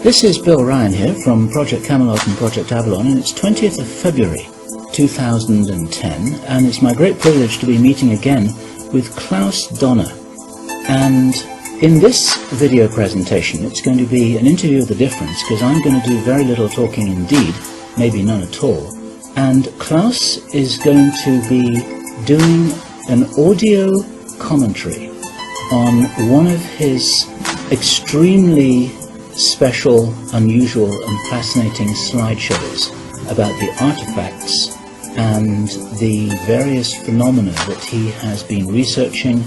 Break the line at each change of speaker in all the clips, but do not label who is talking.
This is Bill Ryan here from Project Camelot and Project Avalon, and it's 20th of February 2010, and it's my great privilege to be meeting again with Klaus, Dona. And in this video presentation, it's going to be an interview of the difference, because I'm going to do very little talking indeed, maybe none at all. And Klaus is going to be doing an audio commentary on one of his extremely special, unusual and fascinating slideshows about the artifacts and the various phenomena that he has been researching,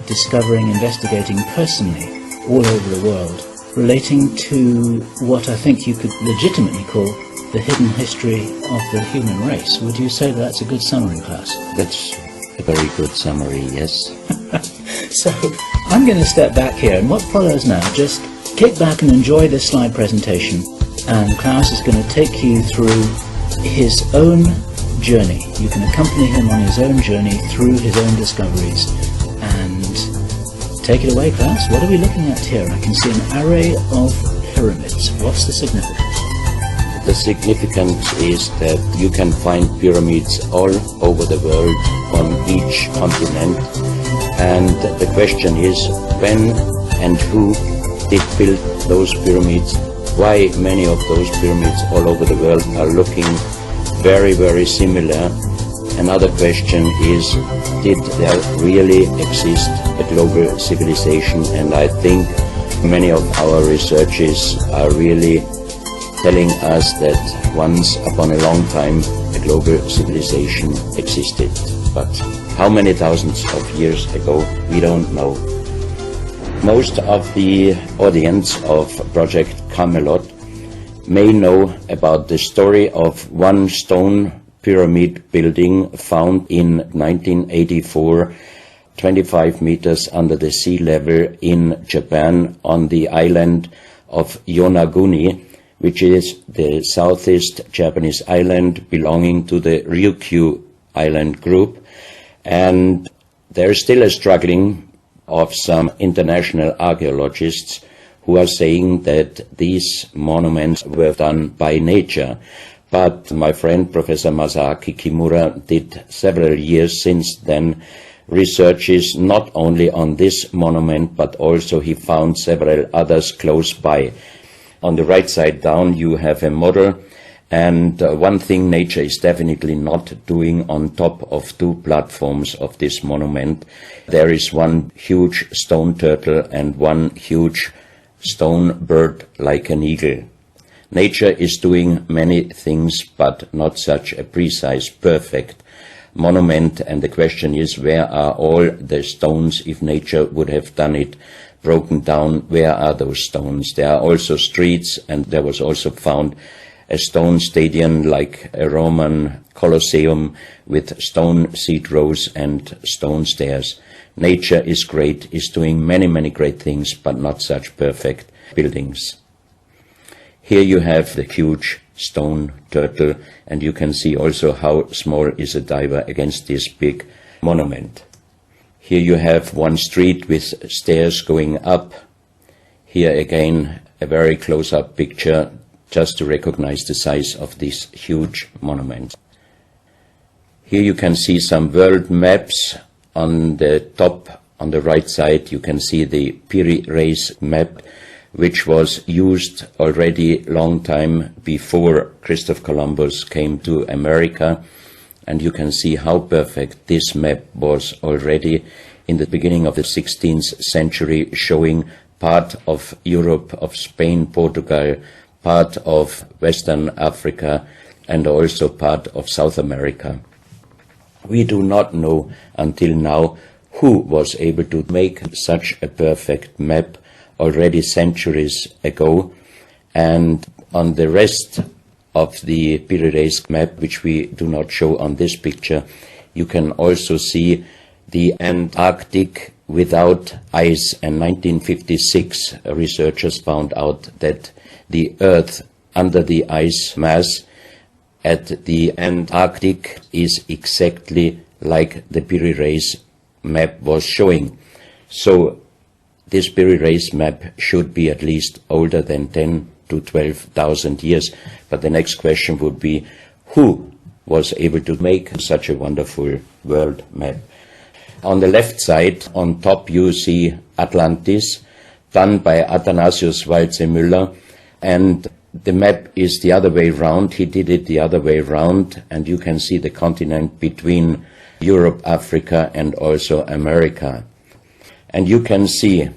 discovering, investigating personally all over the world, relating to what I think you could legitimately call the hidden history of the human race. Would you say that's a good summary, Klaus?
That's a very good summary, yes.
So I'm going to step back here, and what follows now, just kick back and enjoy this slide presentation, and Klaus is going to take you through his own journey. You can accompany him on his own journey through his own discoveries. And take it away, Klaus. What are we looking at here? I can see an array of pyramids. What's the significance?
The significance is that you can find pyramids all over the world on each continent, and the question is when and who did build those pyramids, why many of those pyramids all over the world are looking very, very similar. Another question is, did there really exist a global civilization? And I think many of our researchers are really telling us that once upon a long time a global civilization existed. But how many thousands of years ago, we don't know. Most of the audience of Project Camelot may know about the story of one stone pyramid building found in 1984, 25 meters under the sea level in Japan on the island of Yonaguni, which is the southeast Japanese island belonging to the Ryukyu island group. And there is still a struggling of some international archaeologists who are saying that these monuments were done by nature. But my friend Professor Masaaki Kimura did several years since then researches not only on this monument, but also he found several others close by. On the right side down you have a model, and one thing nature is definitely not doing on top of two platforms of this monument. There is one huge stone turtle and one huge stone bird like an eagle. Nature is doing many things, but not such a precise, perfect monument, and the question is, where are all the stones? If nature would have done it broken down, where are those stones? There are also streets, and there was also found a stone stadium like a Roman Colosseum with stone seat rows and stone stairs. Nature is great, is doing many, many great things, but not such perfect buildings. Here you have the huge stone turtle, and you can see also how small is a diver against this big monument. Here you have one street with stairs going up. Here again a very close-up picture just to recognize the size of this huge monument. Here you can see some world maps. On the top, on the right side, you can see the Piri Reis map, which was used already long time before Christopher Columbus came to America. And you can see how perfect this map was already in the beginning of the 16th century, showing part of Europe, of Spain, Portugal, part of Western Africa, and also part of South America. We do not know until now who was able to make such a perfect map already centuries ago, and on the rest of the Piri Reis map, which we do not show on this picture, you can also see the Antarctic without ice. In 1956, researchers found out that the Earth under the ice mass at the Antarctic is exactly like the Piri Reis map was showing. So this Piri Reis map should be at least older than 10 to 12,000 years. But the next question would be, who was able to make such a wonderful world map? On the left side, on top, you see Atlantis, done by Athanasius Waldseemüller, and the map is the other way round. He did it the other way round, and you can see the continent between Europe, Africa, and also America. And you can see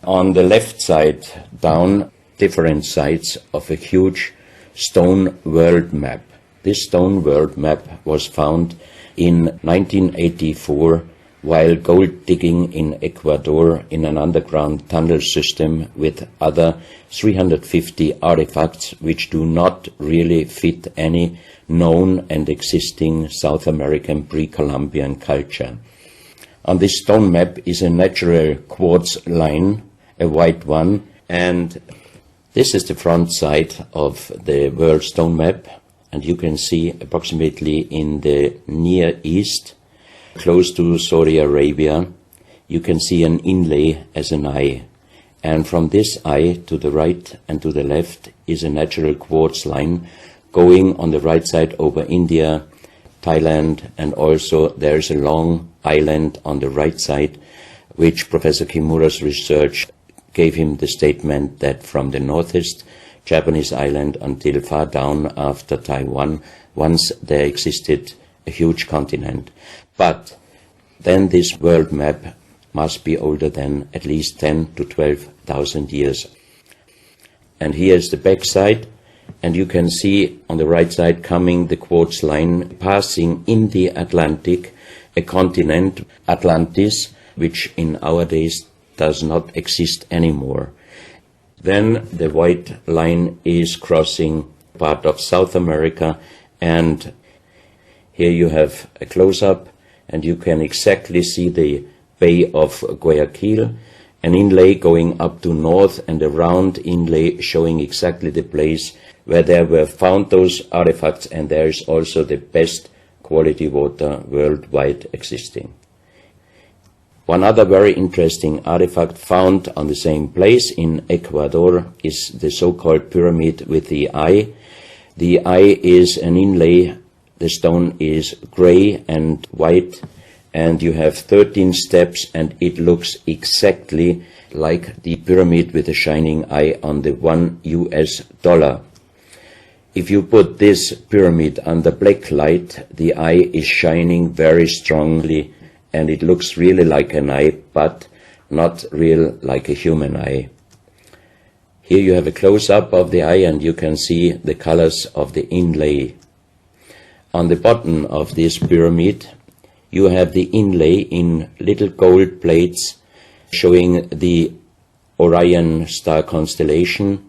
on the left side down different sides of a huge stone world map. This stone world map was found in 1984 while gold digging in Ecuador in an underground tunnel system with other 350 artifacts which do not really fit any known and existing South American pre-Columbian culture. On this stone map is a natural quartz line, a white one, and this is the front side of the world stone map, and you can see approximately in the Near East, close to Saudi Arabia, you can see an inlay as an eye. And from this eye to the right and to the left is a natural quartz line going on the right side over India, Thailand, and also there's a long island on the right side, which Professor Kimura's research gave him the statement that from the northeast Japanese island until far down after Taiwan, once there existed a huge continent. But then this world map must be older than at least 10 to 12,000 years. And here's the back side, and you can see on the right side coming the quartz line passing in the Atlantic, a continent, Atlantis, which in our days does not exist anymore. Then the white line is crossing part of South America, and here you have a close-up, and you can exactly see the Bay of Guayaquil, an inlay going up to north, and a round inlay showing exactly the place where there were found those artifacts, and there is also the best quality water worldwide existing. One other very interesting artifact found on the same place in Ecuador is the so-called pyramid with the eye. The eye is an inlay. The stone is gray and white, and you have 13 steps, and it looks exactly like the pyramid with a shining eye on the $1 US. If you put this pyramid under black light, the eye is shining very strongly, and it looks really like an eye, but not real like a human eye. Here you have a close-up of the eye, and you can see the colors of the inlay. On the bottom of this pyramid, you have the inlay in little gold plates showing the Orion star constellation,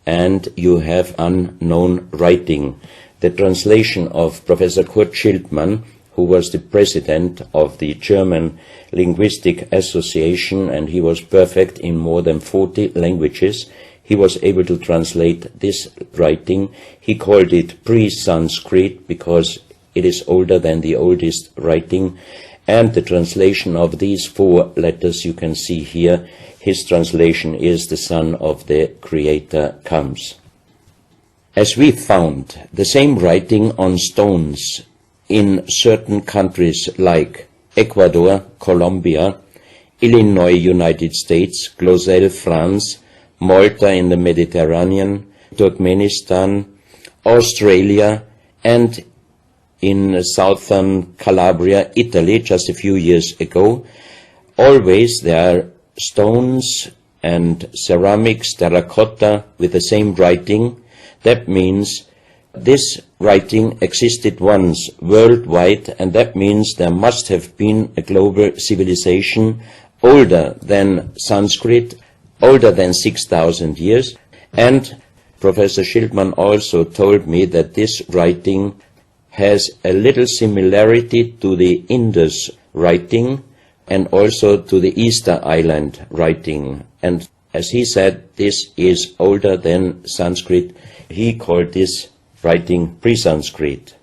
and you have unknown writing. The translation of Professor Kurt Schildmann, who was the president of the German Linguistic Association, and he was perfect in more than 40 languages. He was able to translate this writing. He called it pre-Sanskrit because it is older than the oldest writing. And the translation of these 4 letters you can see here, his translation is "the Son of the Creator comes." As we found the same writing on stones in certain countries like Ecuador, Colombia, Illinois, United States, Clausel, France, Malta in the Mediterranean, Turkmenistan, Australia, and in southern Calabria, Italy, just a few years ago. Always there are stones and ceramics, terracotta, with the same writing. That means this writing existed once worldwide, and that means there must have been a global civilization older than Sanskrit, older than 6,000 years. And Professor Schildmann also told me that this writing has a little similarity to the Indus writing and also to the Easter Island writing. And as he said, this is older than Sanskrit. He called this writing pre-Sanskrit.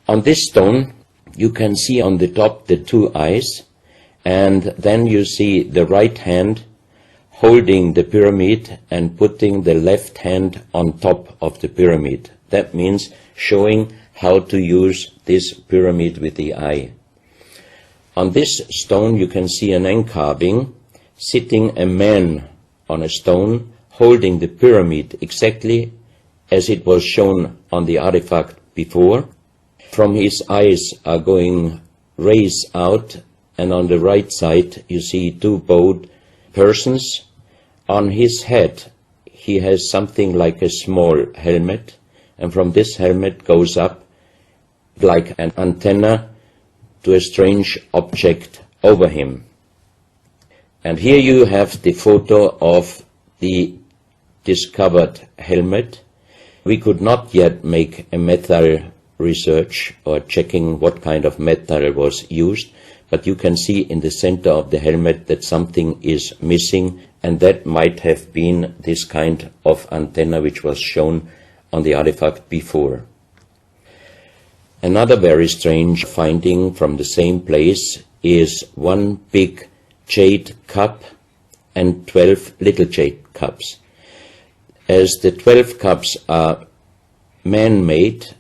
On this stone, you can see on the top the 2 eyes, and then you see the right hand holding the pyramid and putting the left hand on top of the pyramid. That means showing how to use this pyramid with the eye. On this stone you can see an encarving, sitting a man on a stone, holding the pyramid exactly as it was shown on the artifact before. From his eyes are going rays out, and on the right side you see two bowed persons. On his head he has something like a small helmet, and from this helmet goes up like an antenna to a strange object over him. And here you have the photo of the discovered helmet. We could not yet make a metal research or checking what kind of metal was used, but you can see in the center of the helmet that something is missing, and that might have been this kind of antenna which was shown on the artifact before. Another very strange finding from the same place is one big jade cup and 12 little jade cups. As the 12 cups are man-made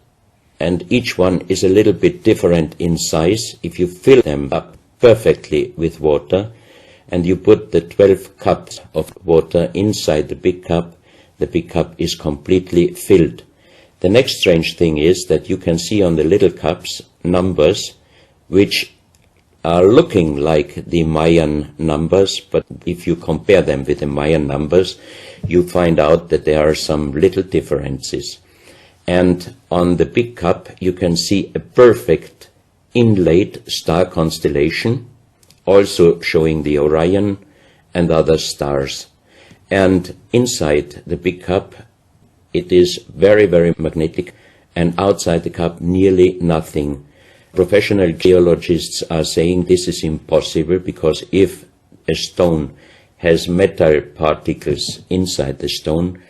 and each one is a little bit different in size, if you fill them up perfectly with water and you put the 12 cups of water inside the big cup is completely filled. The next strange thing is that you can see on the little cups numbers which are looking like the Mayan numbers, but if you compare them with the Mayan numbers, you find out that there are some little differences. And on the big cup you can see a perfect inlaid star constellation, also showing the Orion and other stars. And inside the big cup it is very, very magnetic, and outside the cup nearly nothing. Professional geologists are saying this is impossible, because if a stone has metal particles inside the stone,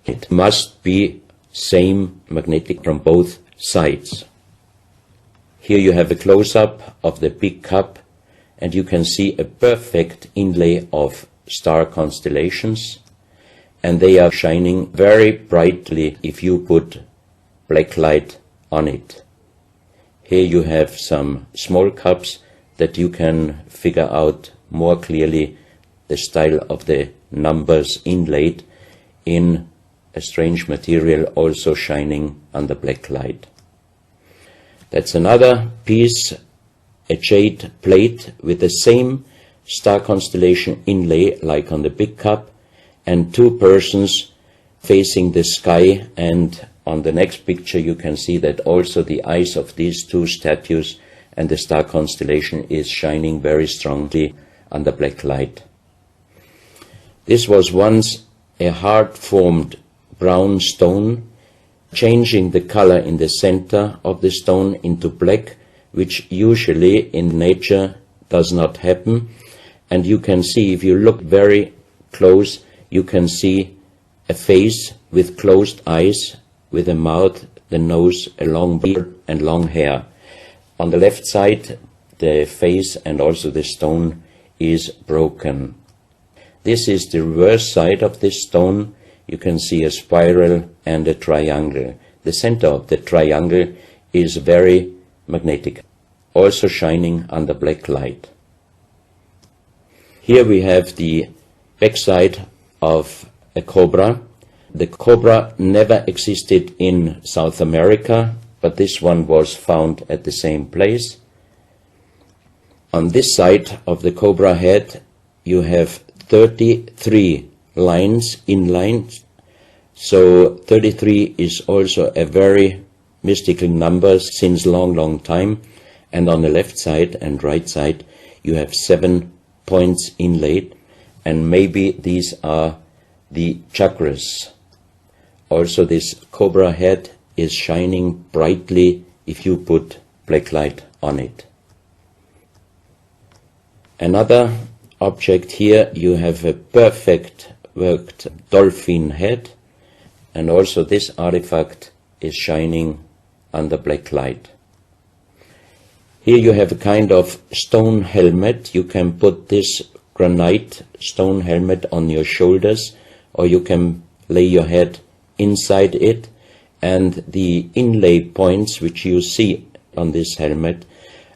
it must be same magnetic from both sides. Here you have a close-up of the big cup, and you can see a perfect inlay of star constellations, and they are shining very brightly if you put black light on it. Here you have some small cups that you can figure out more clearly the style of the numbers inlaid in a strange material, also shining under black light. That's another piece, a jade plate with the same star constellation inlay like on the big cup, and two persons facing the sky, and on the next picture you can see that also the eyes of these two statues and the star constellation is shining very strongly under black light. This was once a hard-formed brown stone, changing the color in the center of the stone into black, which usually in nature does not happen. And you can see, if you look very close, you can see a face with closed eyes, with a mouth, the nose, a long beard and long hair. On the left side, the face and also the stone is broken. This is the reverse side of this stone. You can see a spiral and a triangle. The center of the triangle is very magnetic, also shining under black light. Here we have the backside of a cobra. The cobra never existed in South America, but this one was found at the same place. On this side of the cobra head you have 33 lines, inlines. So 33 is also a very mystical number since long time. And on the left side and right side you have 7 points inlaid, and maybe these are the chakras. Also this cobra head is shining brightly if you put black light on it. Another object here, you have a perfect worked dolphin head, and also this artifact is shining under black light. Here you have a kind of stone helmet. You can put this granite stone helmet on your shoulders, or you can lay your head inside it, and the inlay points which you see on this helmet,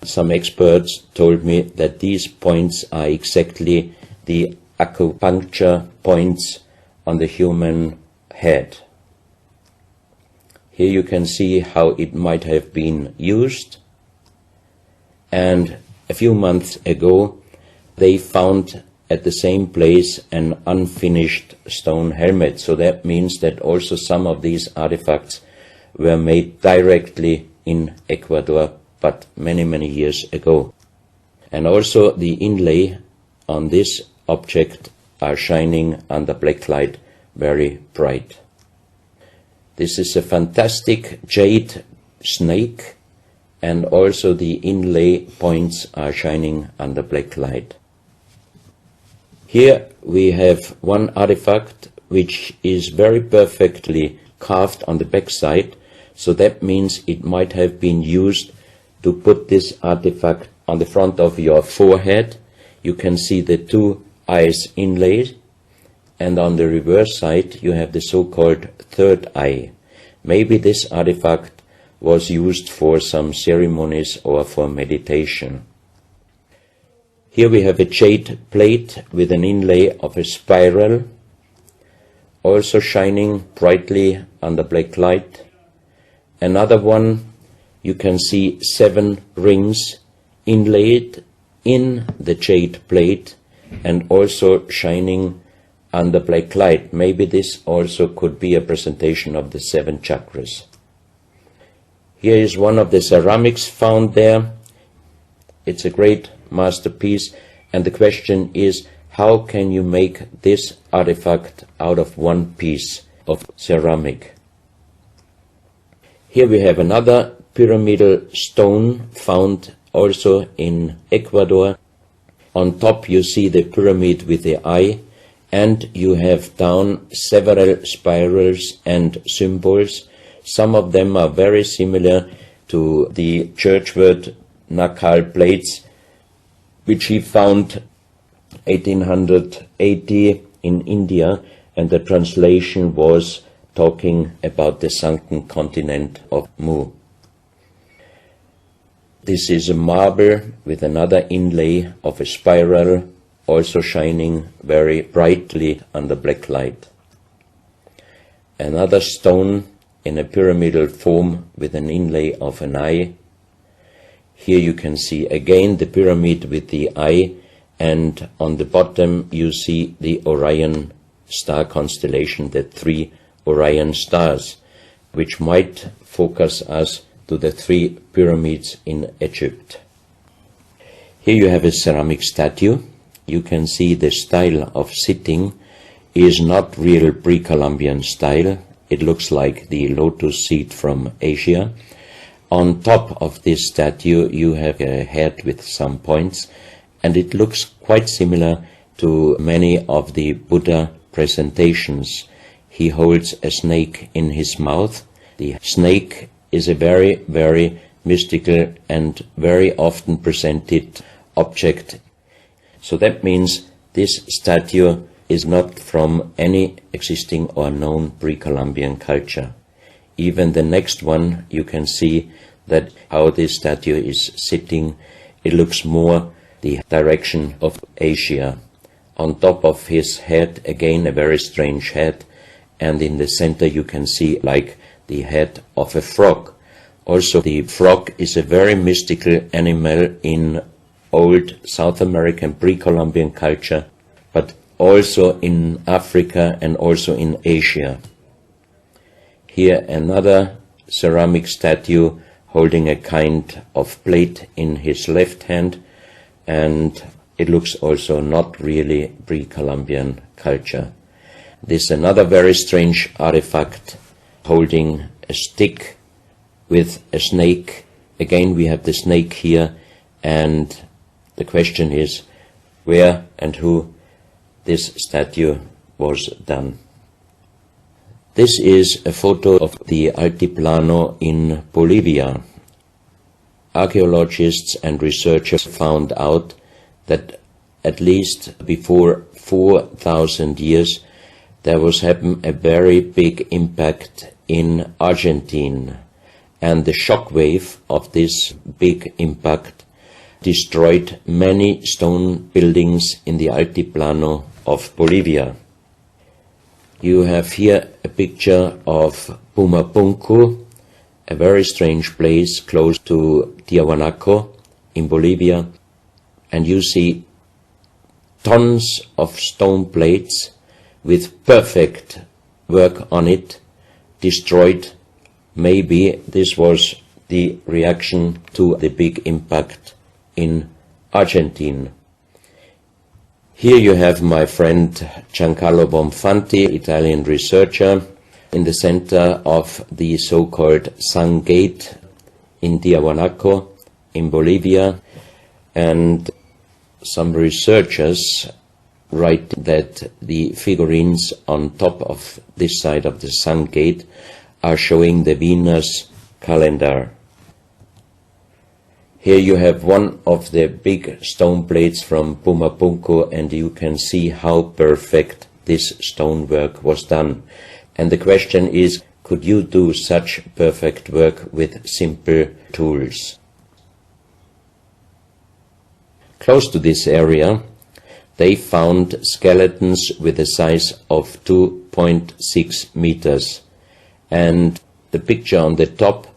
some experts told me that these points are exactly the acupuncture points on the human head. Here you can see how it might have been used, and a few months ago they found at the same place an unfinished stone helmet. So that means that also some of these artifacts were made directly in Ecuador, but many years ago. And also the inlay on this object are shining under black light very bright. This is a fantastic jade snake, and also the inlay points are shining under black light. Here we have one artifact which is very perfectly carved on the back side, so that means it might have been used to put this artifact on the front of your forehead. You can see the two eyes inlaid, and on the reverse side you have the so-called third eye. Maybe this artifact was used for some ceremonies or for meditation. Here we have a jade plate with an inlay of a spiral, also shining brightly under black light. Another one, you can see 7 rings inlaid in the jade plate and also shining under black light. Maybe this also could be a presentation of the 7 chakras. Here is one of the ceramics found there. It's a great masterpiece, and the question is, how can you make this artifact out of one piece of ceramic? Here we have another pyramidal stone found also in Ecuador. On top you see the pyramid with the eye, and you have down several spirals and symbols. Some of them are very similar to the churchward Nakal plates, which he found 1880 in India, and the translation was talking about the sunken continent of Mu. This is a marble with another inlay of a spiral, also shining very brightly under black light. Another stone in a pyramidal form with an inlay of an eye. Here you can see again the pyramid with the eye, and on the bottom you see the Orion star constellation, the 3 Orion stars, which might focus us to the 3 pyramids in Egypt. Here you have a ceramic statue. You can see the style of sitting is not real pre-Columbian style. It looks like the lotus seat from Asia. On top of this statue you have a head with some points, and it looks quite similar to many of the Buddha presentations. He holds a snake in his mouth. The snake is a very mystical and very often presented object. So that means this statue is not from any existing or known pre-Columbian culture. Even the next one, you can see that how this statue is sitting, it looks more the direction of Asia. On top of his head, again a very strange head, and in the center you can see like the head of a frog. Also the frog is a very mystical animal in old South American pre-Columbian culture, but also in Africa and also in Asia. Here another ceramic statue holding a kind of plate in his left hand, and it looks also not really pre-Columbian culture. This is another very strange artifact holding a stick with a snake. Again we have the snake here, and the question is where and who this statue was done. This is a photo of the Altiplano in Bolivia. Archaeologists and researchers found out that at least before 4,000 years, there was happen a very big impact in Argentina, and the shock wave of this big impact destroyed many stone buildings in the Altiplano of Bolivia. You have here a picture of Pumapunku, a very strange place close to Tiahuanaco in Bolivia, and you see tons of stone plates with perfect work on it, destroyed. Maybe this was the reaction to the big impact in Argentina. Here you have my friend Giancarlo Bonfanti, Italian researcher, in the center of the so-called Sun Gate in Tiahuanaco in Bolivia, and some researchers write that the figurines on top of this side of the Sun Gate are showing the Venus calendar. Here you have one of the big stone plates from Pumapunku, and you can see how perfect this stonework was done. And the question is, could you do such perfect work with simple tools? Close to this area, they found skeletons with a size of 2.6 meters. And the picture on the top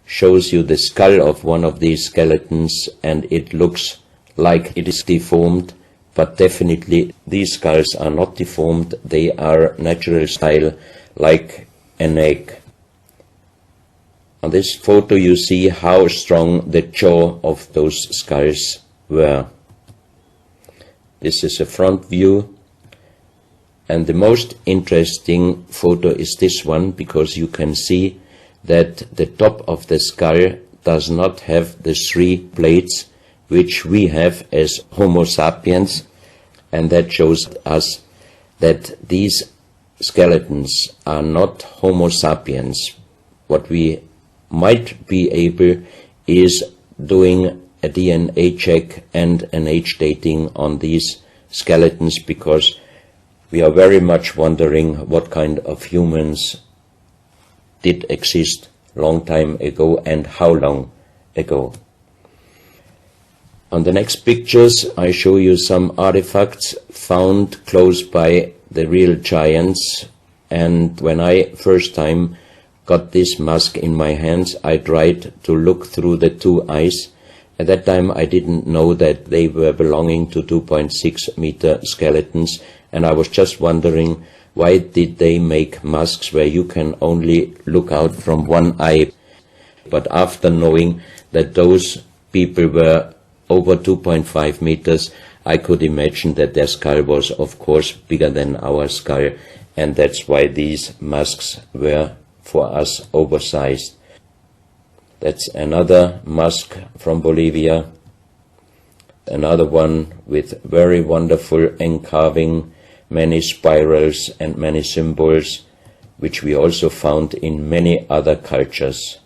shows you the skull of one of these skeletons, and it looks like it is deformed, but definitely these skulls are not deformed. They are natural style, like an egg. On this photo you see how strong the jaw of those skulls were. This is a front view, and the most interesting photo is this one, because you can see that the top of the skull does not have the three plates which we have as Homo sapiens, and that shows us that these skeletons are not Homo sapiens. What we might be able is doing a DNA check and an age dating on these skeletons, because we are very much wondering what kind of humans did exist long time ago and how long ago. On the next pictures I show you some artifacts found close by the real giants, and when I first time got this mask in my hands, I tried to look through the two eyes. At that time I didn't know that they were belonging to 2.6 meter skeletons, and I was just wondering, why did they make masks where you can only look out from one eye? But after knowing that those people were over 2.5 meters, I could imagine that their skull was of course bigger than our skull, and that's why these masks were for us oversized. That's another mask from Bolivia, another one with very wonderful encarving, many spirals and many symbols, which we also found in many other cultures.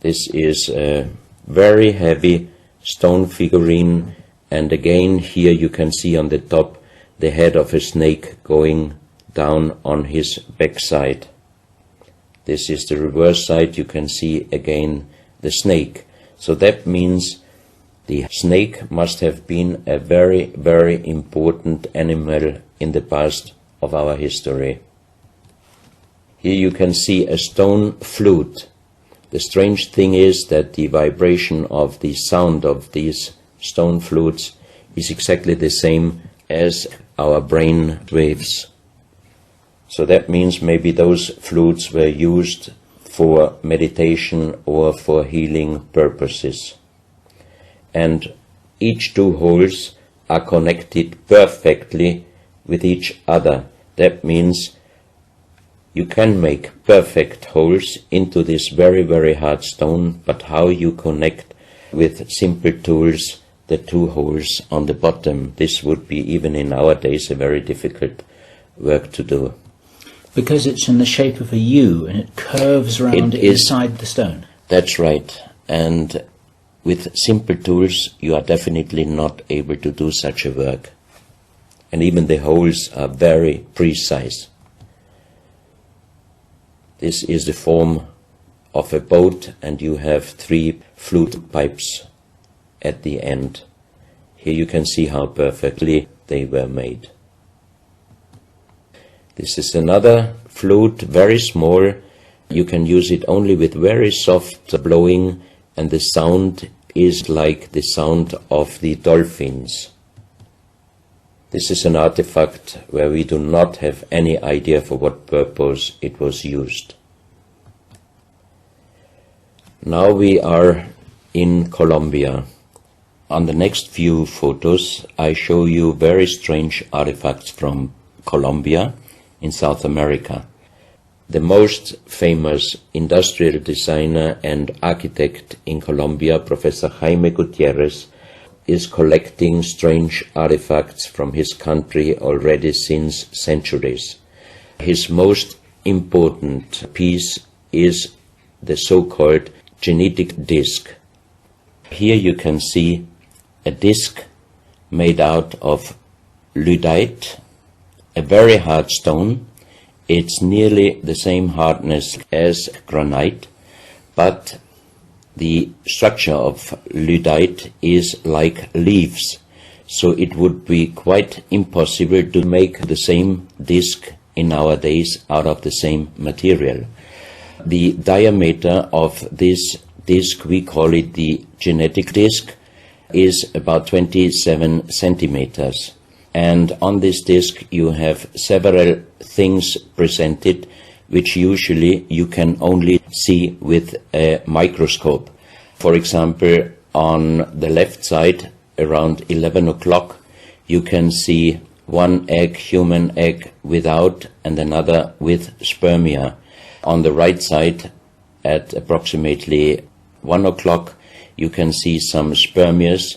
This is a very heavy stone figurine, and again here you can see on the top the head of a snake going down on his backside. This is the reverse side. You can see again the snake. So that means the snake must have been a very, very important animal in the past of our history. Here you can see a stone flute. The strange thing is that the vibration of the sound of these stone flutes is exactly the same as our brain waves. So that means maybe those flutes were used for meditation or for healing purposes. And each two holes are connected perfectly with each other. That means you can make perfect holes into this very, very hard stone, but how you connect with simple tools the two holes on the bottom, this would be, even in our days, a very difficult work to do.
Because it's in the shape of a U and it curves around inside the stone.
That's right. And with simple tools you are definitely not able to do such a work. And even the holes are very precise. This is the form of a boat, and you have 3 flute pipes at the end. Here you can see how perfectly they were made. This is another flute, very small. You can use it only with very soft blowing, and the sound is like the sound of the dolphins. This is an artifact where we do not have any idea for what purpose it was used. Now we are in Colombia. On the next few photos I show you very strange artifacts from Colombia in South America. The most famous industrial designer and architect in Colombia, Professor Jaime Gutierrez, is collecting strange artifacts from his country already since centuries. His most important piece is the so-called genetic disc. Here you can see a disc made out of lyddite, a very hard stone. It's nearly the same hardness as granite, but the structure of lyddite is like leaves, so it would be quite impossible to make the same disc in our days out of the same material. The diameter of this disc, we call it the genetic disc, is about 27 centimeters. And on this disc you have several things presented which usually you can only see with a microscope. For example, on the left side, around 11 o'clock, you can see one egg, human egg, without, and another with spermia. On the right side, at approximately 1 o'clock, you can see some spermias,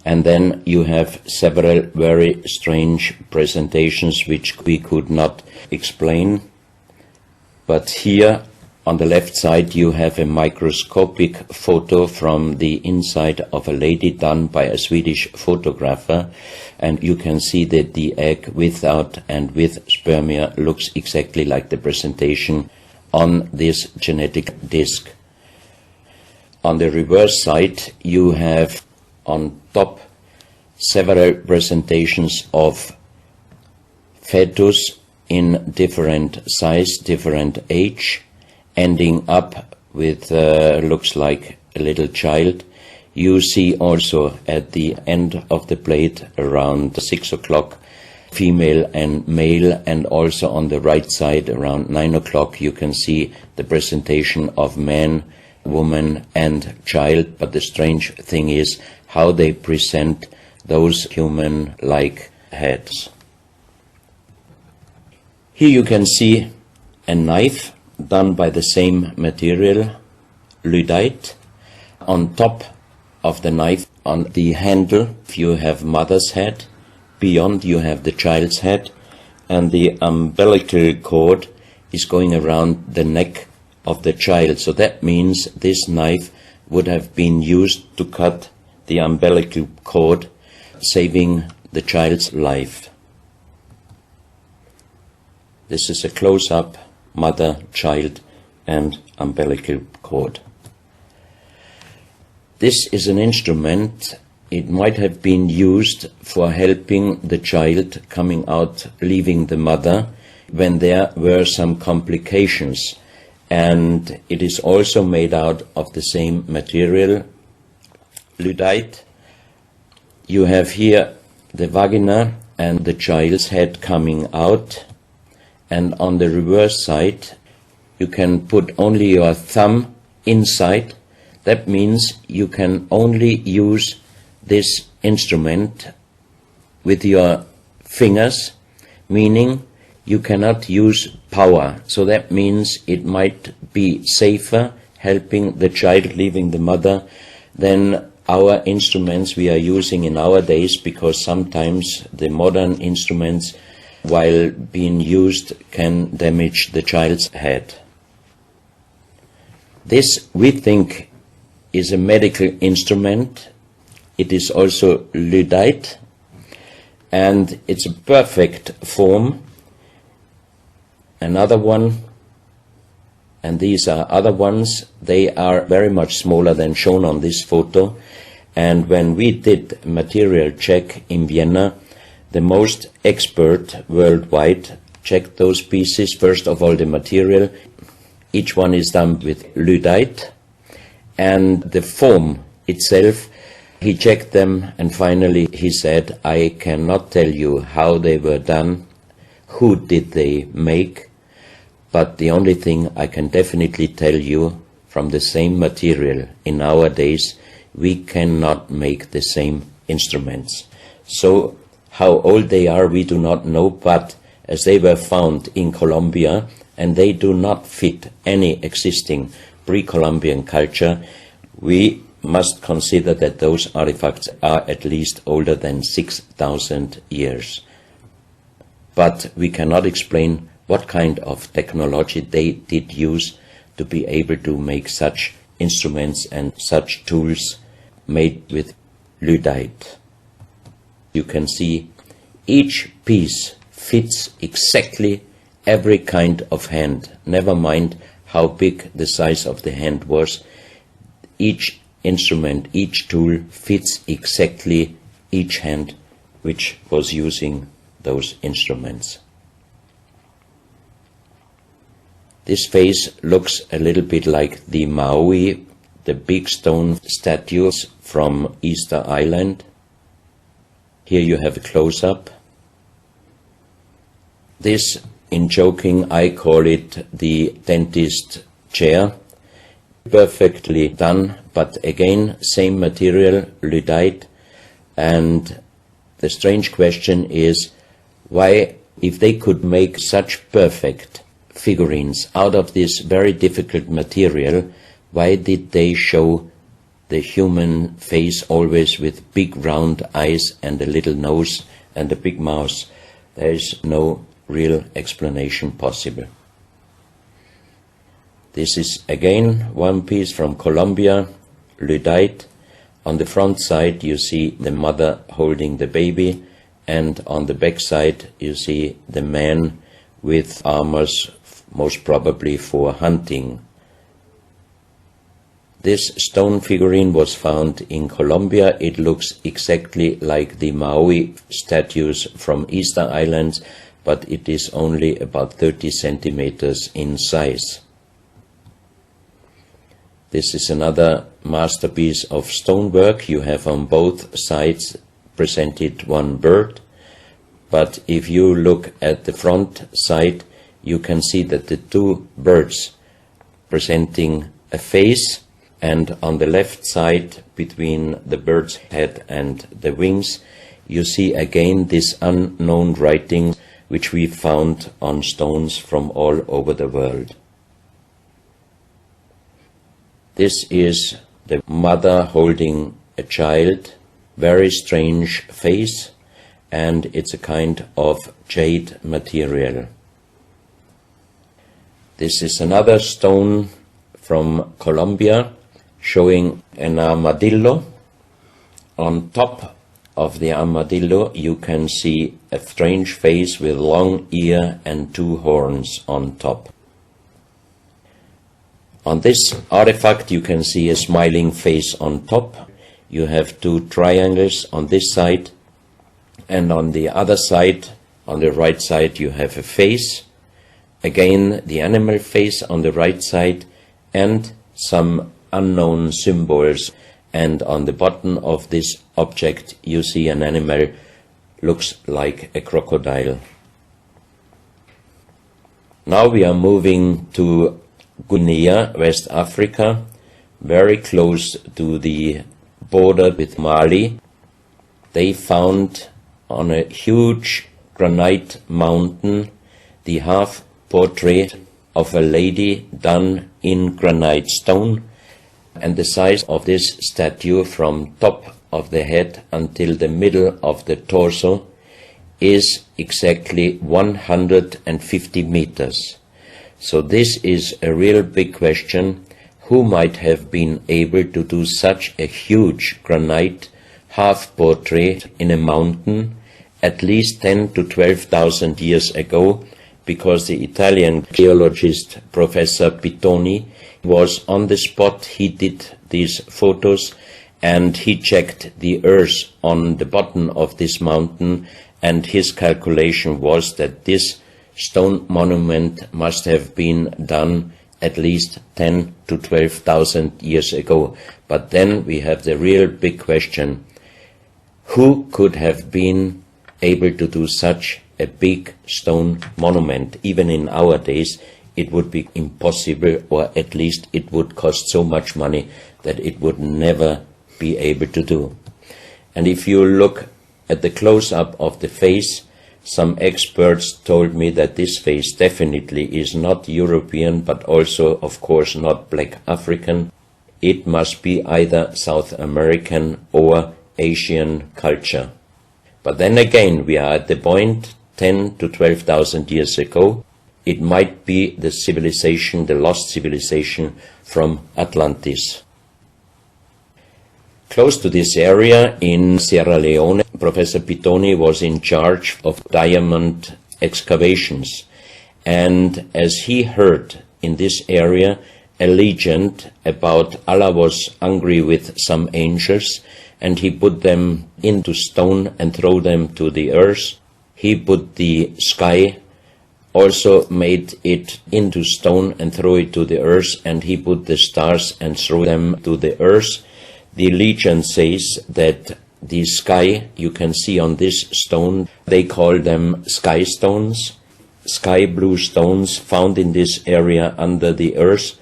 and then you have several very strange presentations which we could not explain. But here on the left side you have a microscopic photo from the inside of a lady done by a Swedish photographer, and you can see that the egg without and with spermia looks exactly like the presentation on this genetic disc. On the reverse side you have on top several presentations of fetus in different size, different age, ending up with looks like a little child. You see also at the end of the plate around 6 o'clock female and male, and also on the right side around 9 o'clock you can see the presentation of man, woman and child. But the strange thing is how they present those human-like heads. Here you can see a knife done by the same material, lyddite. On top of the knife, on the handle, you have mother's head. Beyond you have the child's head, and the umbilical cord is going around the neck of the child. So that means this knife would have been used to cut the umbilical cord, saving the child's life. This is a close-up mother, child and umbilical cord. This is an instrument. It might have been used for helping the child coming out, leaving the mother, when there were some complications. And it is also made out of the same material, lyddite. You have here the vagina and the child's head coming out. And on the reverse side, you can put only your thumb inside. That means you can only use this instrument with your fingers, meaning you cannot use power. So that means it might be safer helping the child leaving the mother than our instruments we are using in our days, because sometimes the modern instruments, while being used, can damage the child's head. This, we think, is a medical instrument. It is also Lyddite, and it's a perfect form. Another one, and these are other ones, they are very much smaller than shown on this photo. And when we did a material check in Vienna, the most expert worldwide checked those pieces. First of all, the material. Each one is done with Lyddite, and the form itself, he checked them, and finally he said, I cannot tell you how they were done, who did they make, but the only thing I can definitely tell you, from the same material in our days, we cannot make the same instruments. So how old they are we do not know, but as they were found in Colombia and they do not fit any existing pre-Columbian culture, we must consider that those artifacts are at least older than 6,000 years. But we cannot explain what kind of technology they did use to be able to make such instruments and such tools made with Lyddite. You can see each piece fits exactly every kind of hand, never mind how big the size of the hand was. Each instrument, each tool fits exactly each hand which was using those instruments. This face looks a little bit like the Maui, the big stone statues from Easter Island. Here you have a close-up. This, in joking, I call it the dentist chair. Perfectly done, but again, same material, Lyddite. And the strange question is, why, if they could make such perfect figurines out of this very difficult material, why did they show the human face always with big round eyes and a little nose and a big mouth? There is no real explanation possible. This is again one piece from Colombia, Lyddite. On the front side you see the mother holding the baby, and on the back side you see the man with armors, most probably for hunting. This stone figurine was found in Colombia. It looks exactly like the Maui statues from Easter Islands, but it is only about 30 centimeters in size. This is another masterpiece of stonework. You have on both sides presented one bird, but if you look at the front side, you can see that the two birds presenting a face, and on the left side, between the bird's head and the wings, you see again this unknown writing which we found on stones from all over the world. This is the mother holding a child, very strange face, and it's a kind of jade material. This is another stone from Colombia showing an armadillo. On top of the armadillo you can see a strange face with long ear and two horns on top. On this artifact you can see a smiling face on top. You have two triangles on this side, and on the other side, on the right side, you have a face. Again, the animal face on the right side, and some unknown symbols. And on the bottom of this object you see an animal, looks like a crocodile. Now we are moving to Guinea, West Africa, very close to the border with Mali. They found on a huge granite mountain the half portrait of a lady done in granite stone, and the size of this statue from top of the head until the middle of the torso is exactly 150 meters. So this is a real big question. who might have been able to do such a huge granite half-portrait in a mountain at least 10 to 12,000 years ago, because the Italian geologist Professor Pittoni was on the spot. He did these photos and he checked the earth on the bottom of this mountain, and his calculation was that this stone monument must have been done at least 10 to 12,000 years ago. But then we have the real big question: who could have been able to do such a big stone monument? Even in our days it would be impossible, or at least it would cost so much money that it would never be able to do. And if you look at the close-up of the face, some experts told me that this face definitely is not European, but also, of course, not black African. It must be either South American or Asian culture. But then again, we are at the point 10 to 12,000 years ago. It might be the civilization, the lost civilization from Atlantis. Close to this area in Sierra Leone, Professor Pittoni was in charge of diamond excavations. And as he heard in this area a legend about Allah was angry with some angels, and he put them into stone and throw them to the earth. He put the sky, also made it into stone and throw it to the earth, and he put the stars and throw them to the earth. The legend says that the sky you can see on this stone, they call them sky stones, sky blue stones found in this area under the earth.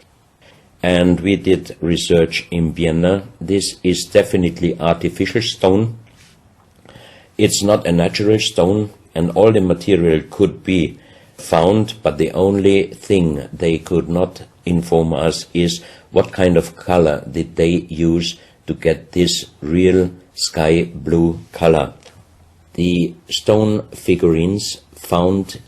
And we did research in Vienna. This is definitely artificial stone. It's not a natural stone, and all the material could be found, but the only thing they could not inform us is what kind of color did they use to get this real sky blue color. The stone figurines found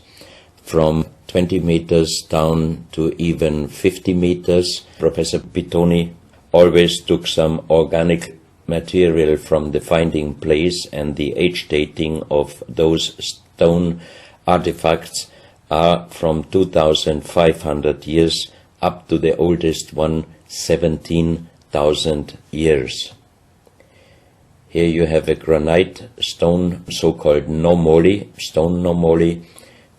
from 20 meters down to even 50 meters. Professor Pittoni always took some organic material from the finding place, and the age dating of those stone artifacts are from 2,500 years up to the oldest one, 17,000 years. Here you have a granite stone, so-called nomoli, stone nomoli,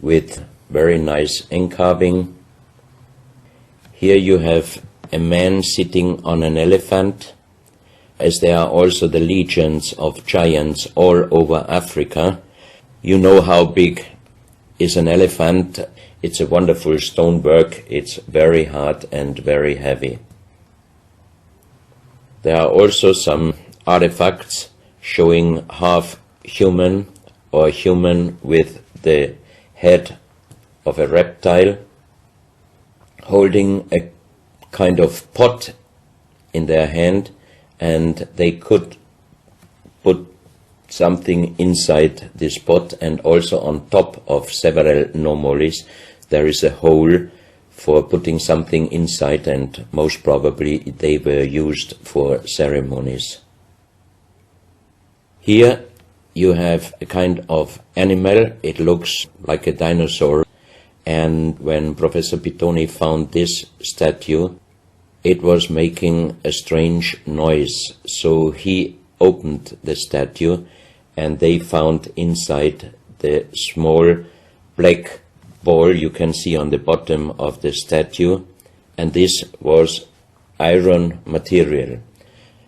with very nice encarving. Here you have a man sitting on an elephant, as there are also the legends of giants all over Africa. You know how big is an elephant. It's a wonderful stonework. It's very hard and very heavy. There are also some artifacts showing half human or human with the head of a reptile, holding a kind of pot in their hand, and they could put something inside this pot, and also on top of several nomolis there is a hole for putting something inside, and most probably they were used for ceremonies. Here you have a kind of animal. It looks like a dinosaur. And when Professor Pittoni found this statue, it was making a strange noise. So he opened the statue, and they found inside the small black ball you can see on the bottom of the statue, and this was iron material.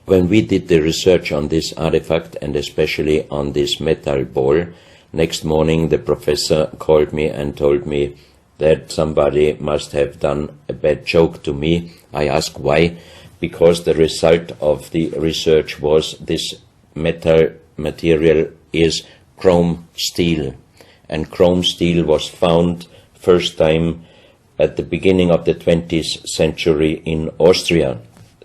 When we did the research on this artifact, and especially on this metal ball, next morning the professor called me and told me that somebody must have done a bad joke to me. I asked why. Because the result of the research was this metal material is chrome steel. And chrome steel was found first time at the beginning of the 20th century in Austria.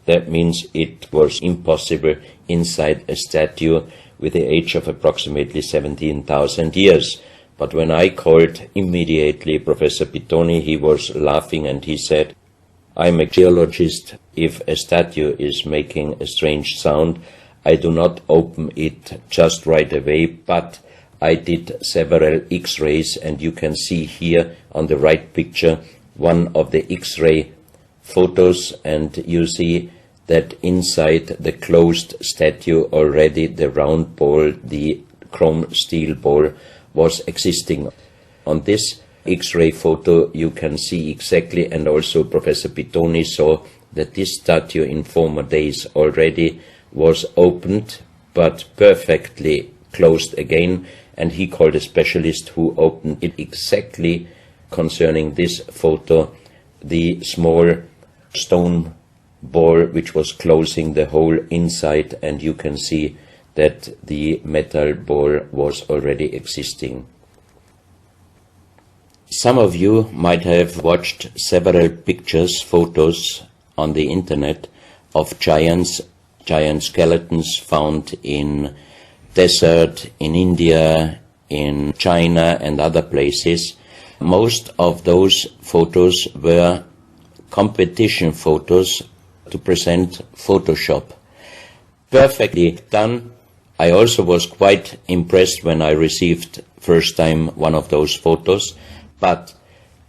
That means it was impossible inside a statue with the age of approximately 17,000 years. But when I called immediately Professor Pittoni, he was laughing and he said, I'm a geologist. If a statue is making a strange sound, I do not open it just right away, but I did several X-rays, and you can see here on the right picture one of the X-ray photos, and you see that inside the closed statue already the round ball, the chrome steel ball, was existing. On this X-ray photo you can see exactly, and also Professor Pittoni saw, that this statue in former days already was opened but perfectly closed again, and he called a specialist who opened it exactly concerning this photo, the small stone ball which was closing the hole inside, and you can see that the metal ball was already existing. Some of you might have watched several pictures, photos on the internet of giant skeletons found in desert, in India, in China and other places. Most of those photos were competition photos to present Photoshop. Perfectly done. I also was quite impressed when I received first time one of those photos, but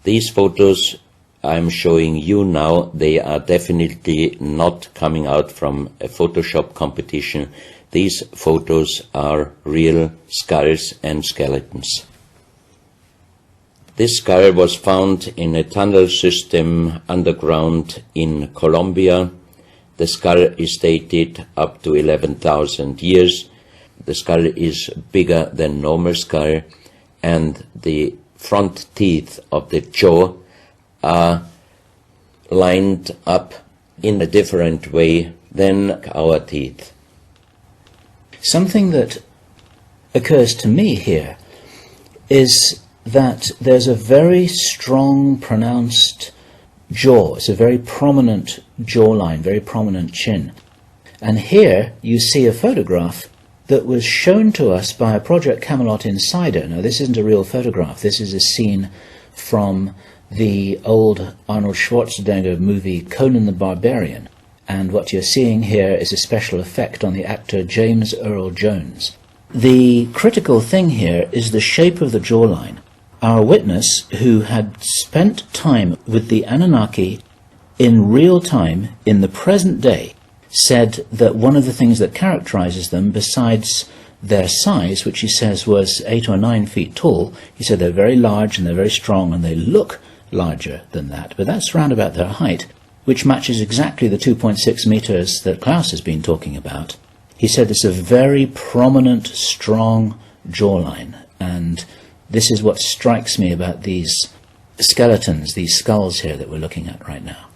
these photos I'm showing you now, they are definitely not coming out from a Photoshop competition. These photos are real skulls and skeletons. This skull was found in a tunnel system underground in Colombia. The skull is dated up to 11,000 years. The skull is bigger than normal skull, and the front teeth of the jaw are lined up in a different way than our teeth.
Something that occurs to me here is that there's a very strong, pronounced jaw. It's a very prominent jawline, very prominent chin. And here you see a photograph that was shown to us by a Project Camelot insider. Now, this isn't a real photograph. This is a scene from the old Arnold Schwarzenegger movie Conan the Barbarian. And what you're seeing here is a special effect on the actor James Earl Jones. The critical thing here is the shape of the jawline. Our witness, who had spent time with the Anunnaki in real time, in the present day, said that one of the things that characterizes them, besides their size, which he says was 8 or 9 feet tall, he said they're very large and they're very strong and they look larger than that, but that's round about their height, which matches exactly the 2.6 meters that Klaus has been talking about. He said it's a very prominent, strong jawline, and this is what strikes me about these skeletons, these skulls here that we're looking at right now.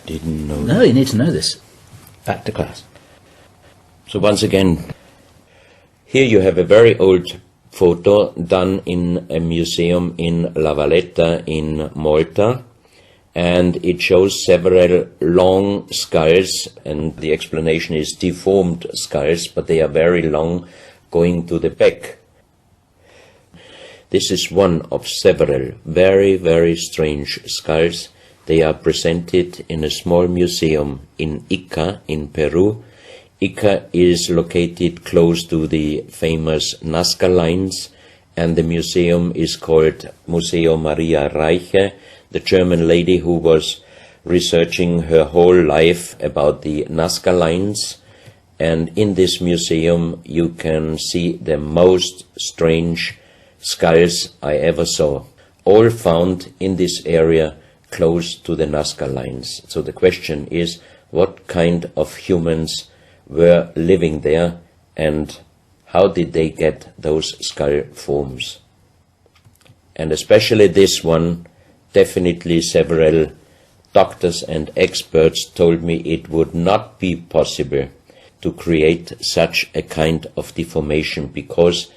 Didn't know.
No, you need to know this. Back to Klaus.
So once again, here you have a very old photo done in a museum in La Valletta in Malta, and it shows several long skulls, and the explanation is deformed skulls, but they are very long, going to the back. This is one of several very, very strange skulls. They are presented in a small museum in Ica in Peru. Ica is located close to the famous Nazca lines, and the museum is called Museo Maria Reiche, the German lady who was researching her whole life about the Nazca lines. And in this museum you can see the most strange skulls I ever saw, all found in this area close to the Nazca lines. So the question is, what kind of humans were living there, and how did they get those skull forms? And especially this one, definitely several doctors and experts told me it would not be possible to create such a kind of deformation, because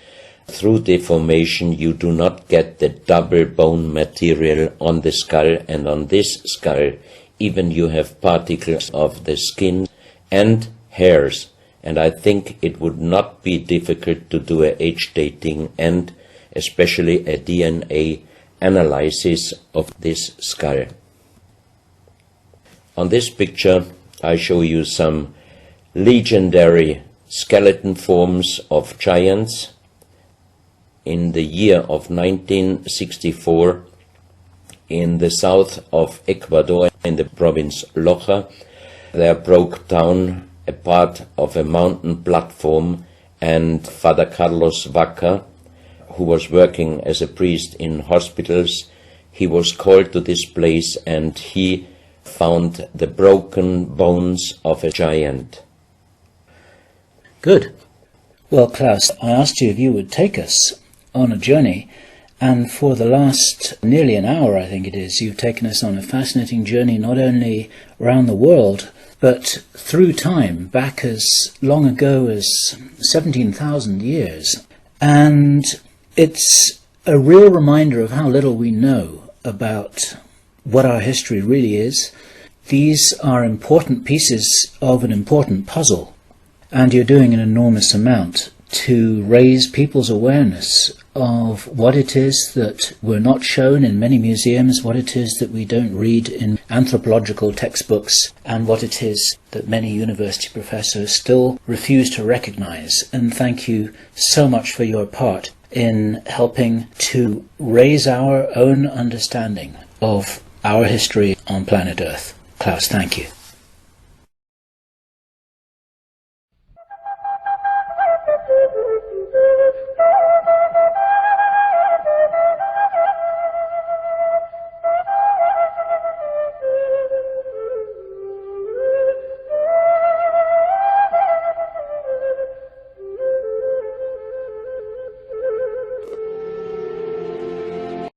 through deformation you do not get the double bone material on the skull, and on this skull even you have particles of the skin and hairs, and I think it would not be difficult to do a age dating and especially a DNA analysis of this skull. On this picture, I show you some legendary skeleton forms of giants. In the year of 1964, in the south of Ecuador, in the province Loja, there broke down a part of a mountain platform, and Father Carlos Vaca, who was working as a priest in hospitals, he was called to this place and he found the broken bones of a giant.
Good. Well, Klaus, I asked you if you would take us on a journey, and for the last nearly an hour, I think it is, you've taken us on a fascinating journey not only around the world, but through time, back as long ago as 17,000 years. And it's a real reminder of how little we know about what our history really is. These are important pieces of an important puzzle, and you're doing an enormous amount to raise people's awareness of what it is that we're not shown in many museums, what it is that we don't read in anthropological textbooks, and what it is that many university professors still refuse to recognize. And thank you so much for your part in helping to raise our own understanding of our history on planet Earth. Klaus, thank you.